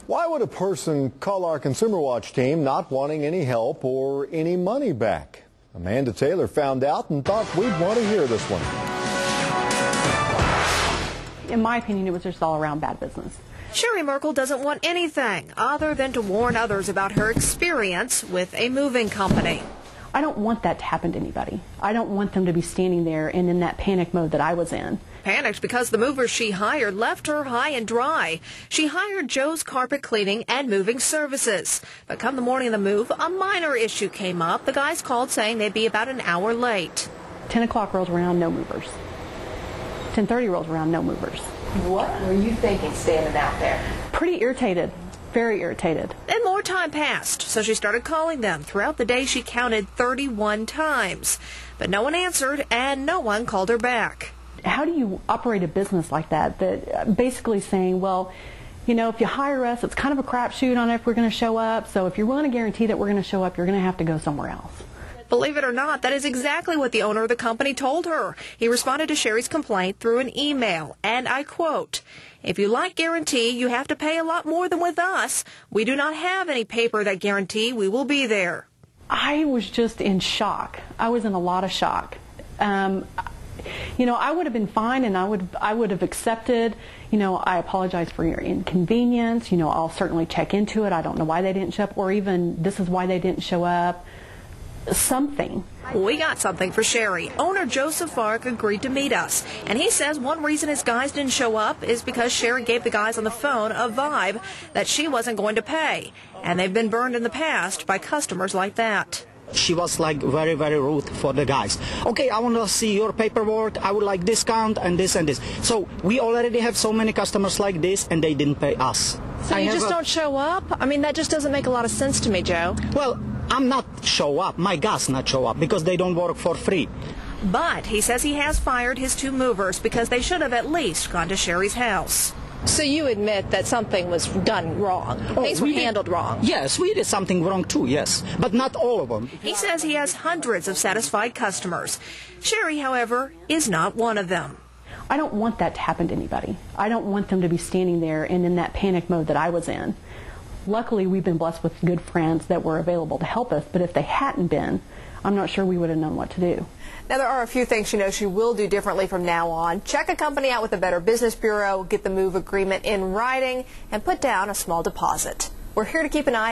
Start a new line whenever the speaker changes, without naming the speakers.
Why would a person call our Consumer Watch team not wanting any help or any money back? Amanda Taylor found out and thought we'd want to hear this one.
In my opinion, it was just all around bad business.
Cheri Merkel doesn't want anything other than to warn others about her experience with a moving company.
I don't want that to happen to anybody. I don't want them to be standing there and in that panic mode that I was in.
Panicked because the movers she hired left her high and dry. She hired Joe's Carpet Cleaning and Moving Services. But come the morning of the move, a minor issue came up. The guys called saying they'd be about an hour late.
10 o'clock rolls around, no movers. 10:30 rolls around, no movers.
What were you thinking standing out there?
Pretty irritated. Very irritated.
Then more time passed, so she started calling them. Throughout the day, she counted 31 times. But no one answered, and no one called her back.
How do you operate a business like that? That basically saying, well, you know, if you hire us, it's kind of a crapshoot on if we're going to show up. So if you're willing to guarantee that we're going to show up, you're going to have to go somewhere else.
Believe it or not, that is exactly what the owner of the company told her. He responded to Cheri's complaint through an email, and I quote, "If you like guarantee, you have to pay a lot more than with us. We do not have any paper that guarantee we will be there."
I was just in shock. I was in a lot of shock. You know, I would have been fine, and I would have accepted, you know, I apologize for your inconvenience. You know, I'll certainly check into it. I don't know why they didn't show up, or even this is why they didn't show up. Something.
We got something for Cheri. Owner Joseph Fark agreed to meet us, and he says one reason his guys didn't show up is because Cheri gave the guys on the phone a vibe that she wasn't going to pay, and they've been burned in the past by customers like that.
She was like very, very rude for the guys. Okay, I want to see your paperwork. I would like discount and this and this. So we already have so many customers like this, and they didn't pay us.
So you just don't show up? I mean, that just doesn't make a lot of sense to me, Joe.
Well, I'm not show up. My guys not show up because they don't work for free.
But he says he has fired his two movers because they should have at least gone to Cheri's house.
So you admit that something was done wrong. Things were handled wrong.
Yes, we did something wrong too, yes. But not all of them.
He says he has hundreds of satisfied customers. Cheri, however, is not one of them.
I don't want that to happen to anybody. I don't want them to be standing there and in that panic mode that I was in. Luckily, we've been blessed with good friends that were available to help us, but if they hadn't been, I'm not sure we would have known what to do.
Now, there are a few things she knows she will do differently from now on. Check a company out with the Better Business Bureau, get the move agreement in writing, and put down a small deposit. We're here to keep an eye